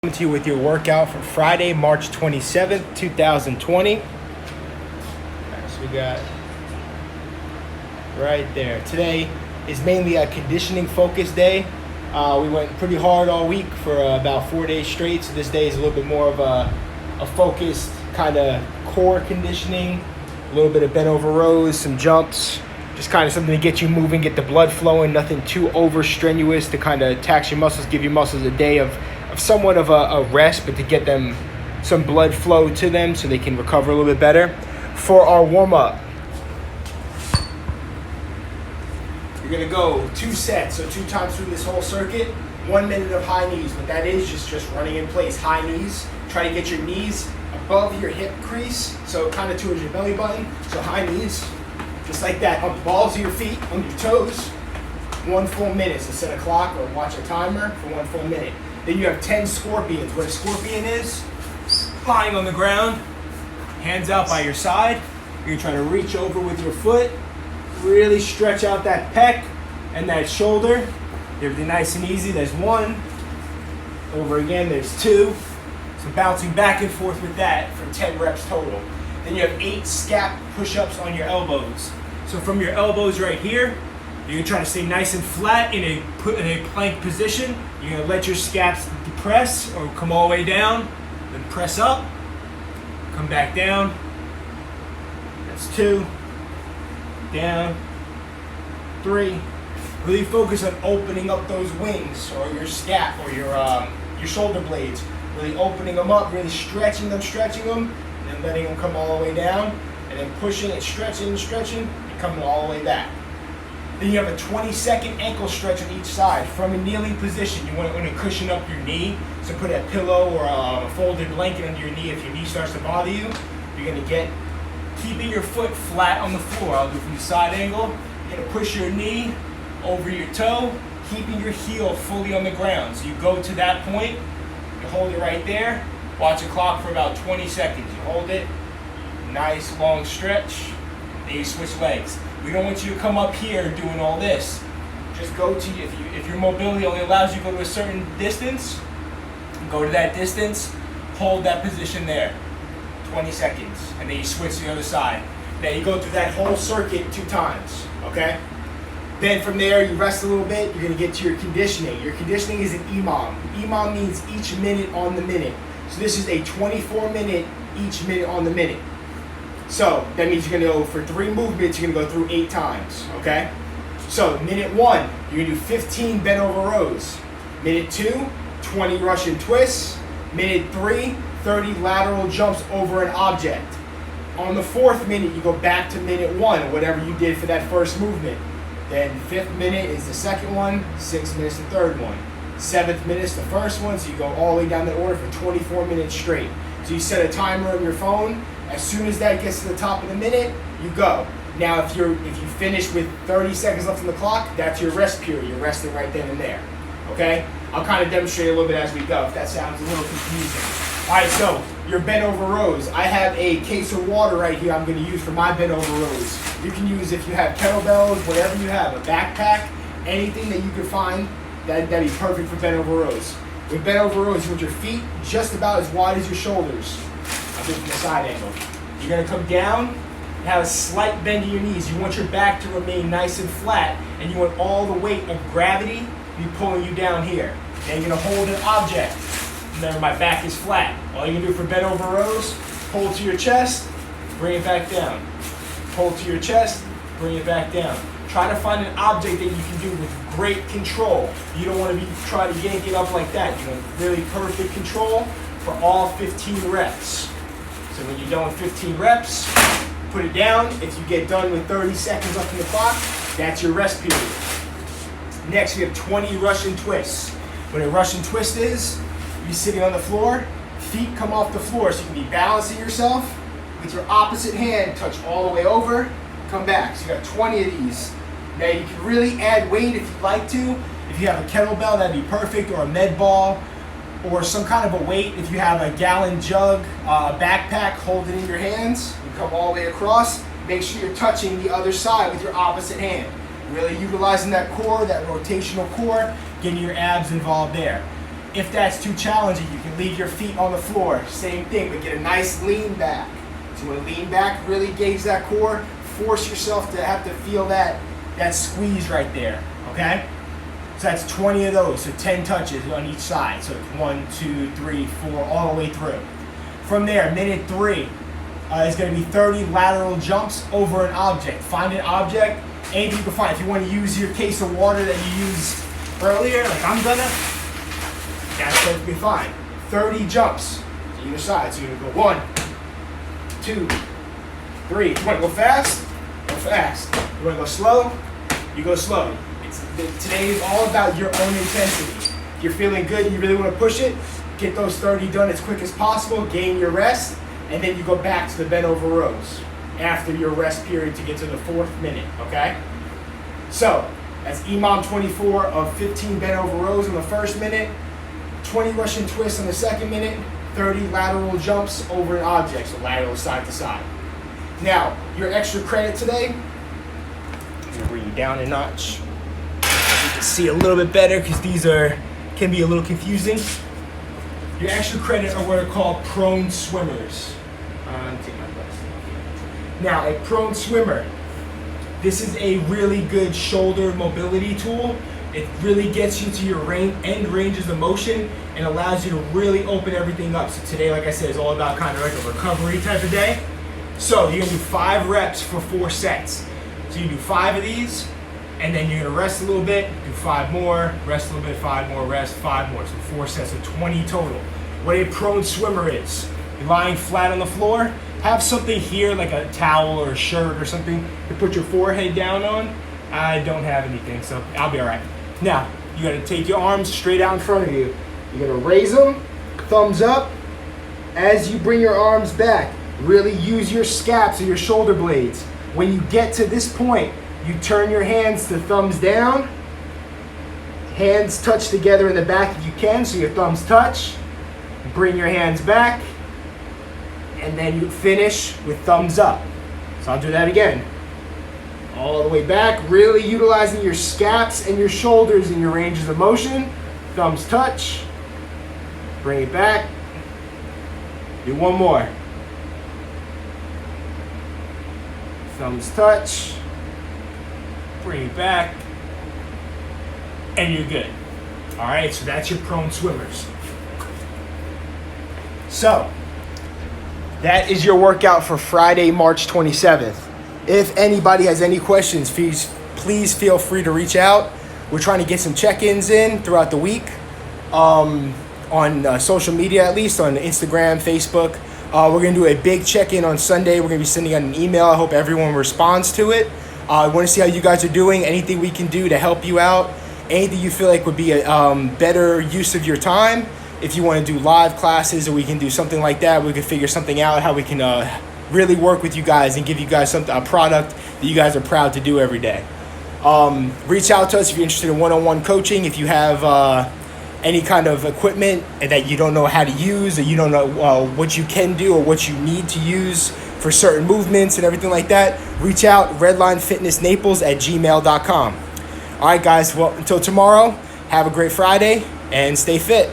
To you with your workout for Friday, March 27th, 2020. So we got right there. Today is mainly a conditioning focused day. We went pretty hard all week for about 4 days straight. So this day is a little bit more of a focused kind of core conditioning, a little bit of bent over rows, some jumps, just kind of something to get you moving, get the blood flowing, nothing too over strenuous to kind of tax your muscles, give your muscles a day of somewhat of a rest, but to get them some blood flow to them so they can recover a little bit better. For our warm-up, you're gonna go 2 sets, so 2 times through this whole circuit, 1 minute of high knees. What that is, just running in place, high knees. Try to get your knees above your hip crease, so kind of towards your belly button. So high knees, just like that, on the balls of your feet, on your toes. 1 full minute, so set a clock or watch a timer for 1 full minute. Then you have 10 scorpions. What a scorpion is, lying on the ground, hands out by your side. You're gonna try to reach over with your foot, really stretch out that pec and that shoulder. Everything nice and easy. There's 1. Over again, there's 2. So bouncing back and forth with that for 10 reps total. Then you have 8 scap push-ups on your elbows. So from your elbows right here, you're gonna try to stay nice and flat in a plank position. You're gonna let your scaps depress or come all the way down, then press up, come back down. That's 2, down, 3. Really focus on opening up those wings or your scap or your shoulder blades. Really opening them up, really stretching them, and then letting them come all the way down, and then pushing and stretching, and coming all the way back. Then you have a 20-second ankle stretch on each side. From a kneeling position, you want to cushion up your knee. So put a pillow or a folded blanket under your knee if your knee starts to bother you. You're going to keeping your foot flat on the floor. I'll do from the side angle. You're going to push your knee over your toe, keeping your heel fully on the ground. So you go to that point, you hold it right there, watch the clock for about 20 seconds. You hold it, nice long stretch, then you switch legs. We don't want you to come up here doing all this. Just go to, if your mobility only allows you to go to a certain distance, go to that distance, hold that position there, 20 seconds, and then you switch to the other side. Now you go through that whole circuit 2 times, okay? Then from there, you rest a little bit, you're gonna get to your conditioning. Your conditioning is an EMOM. EMOM means each minute on the minute. So this is a 24-minute, each minute on the minute. So that means you're gonna go for 3 movements, you're gonna go through 8 times, okay? So minute 1, you're gonna do 15 bent over rows. Minute 2, 20 Russian twists. Minute 3, 30 lateral jumps over an object. On the 4th minute, you go back to minute 1, whatever you did for that first movement. Then 5th minute is the second one, 6th minute is the third one. 7th minute is the first one, so you go all the way down the order for 24 minutes straight. So you set a timer on your phone. As soon as that gets to the top of the minute, you go. Now, if you finish with 30 seconds left on the clock, that's your rest period. You're resting right then and there. Okay? I'll kind of demonstrate a little bit as we go if that sounds a little confusing. All right, so your bent over rows. I have a case of water right here I'm going to use for my bent over rows. You can use, if you have kettlebells, whatever you have, a backpack, anything that you can find, that'd be perfect for bent over rows. With bent over rows, you want your feet just about as wide as your shoulders. I'll do it from the side angle. You're going to come down and have a slight bend in your knees. You want your back to remain nice and flat, and you want all the weight of gravity to be pulling you down here. Then you're going to hold an object. Remember, my back is flat. All you can do for bent over rows, hold to your chest, bring it back down. Hold to your chest, bring it back down. Try to find an object that you can do with great control. You don't want to be trying to yank it up like that. You want really perfect control for all 15 reps. So when you're done with 15 reps, put it down. If you get done with 30 seconds up on the clock, that's your rest period. Next, we have 20 Russian twists. What a Russian twist is, you're sitting on the floor, feet come off the floor, so you can be balancing yourself. With your opposite hand, touch all the way over, come back. So you got 20 of these. Now you can really add weight if you'd like to. If you have a kettlebell, that'd be perfect, or a med ball, or some kind of a weight. If you have a gallon jug, a backpack, hold it in your hands, you come all the way across. Make sure you're touching the other side with your opposite hand. Really utilizing that core, that rotational core, getting your abs involved there. If that's too challenging, you can leave your feet on the floor. Same thing, but get a nice lean back. So you want to lean back, really engage that core. Force yourself to have to feel that squeeze right there, okay? So that's 20 of those, so 10 touches on each side. So it's 1, 2, 3, 4, all the way through. From there, minute 3 is going to be 30 lateral jumps over an object. Find an object, anything you can find. If you want to use your case of water that you used earlier, like I'm gonna, that's perfectly fine. 30 jumps to either side. So you're going to go 1, 2, 3. You want to go fast? Go fast. You want to go slow? You go slow. Today is all about your own intensity. If you're feeling good and you really want to push it, get those 30 done as quick as possible, gain your rest, and then you go back to the bent over rows after your rest period to get to the 4th minute, okay? So, that's EMOM 24 of 15 bent over rows in the 1st minute, 20 Russian twists in the 2nd minute, 30 lateral jumps over an object, so lateral side to side. Now, your extra credit today, I'm going to bring you down a notch. You can see a little bit better because these can be a little confusing. Your extra credit are what are called prone swimmers. Take my glasses off. Now, a prone swimmer, this is a really good shoulder mobility tool. It really gets you to your end ranges of motion and allows you to really open everything up. So today, like I said, is all about kind of like a recovery type of day. So you're gonna do 5 reps for 4 sets. So you do 5 of these, and then you're gonna rest a little bit, do 5 more, rest a little bit, 5 more, rest, 5 more. So 4 sets of 20 total. What a prone swimmer is, you're lying flat on the floor, have something here like a towel or a shirt or something to put your forehead down on. I don't have anything, so I'll be all right. Now, you gotta take your arms straight out in front of you. You're gonna raise them, thumbs up. As you bring your arms back, really use your scaps or your shoulder blades. When you get to this point, you turn your hands to thumbs down. Hands touch together in the back if you can, so your thumbs touch. Bring your hands back, and then you finish with thumbs up. So I'll do that again. All the way back, really utilizing your scaps and your shoulders in your ranges of motion. Thumbs touch. Bring it back. Do one more. Thumbs touch. Bring it back. And you're good. All right, so that's your prone swimmers. So, that is your workout for Friday, March 27th. If anybody has any questions, please feel free to reach out. We're trying to get some check-ins in throughout the week, on social media at least, on Instagram, Facebook. We're going to do a big check-in on Sunday. We're going to be sending out an email. I hope everyone responds to it. I want to see how you guys are doing, anything we can do to help you out, anything you feel like would be a better use of your time. If you want to do live classes or we can do something like that, we can figure something out how we can really work with you guys and give you guys a product that you guys are proud to do every day. Reach out to us if you're interested in one-on-one coaching. If you have any kind of equipment that you don't know how to use, or you don't know what you can do or what you need to use for certain movements and everything like that, reach out, redlinefitnessnaples@gmail.com. All right, guys, well, until tomorrow, have a great Friday and stay fit.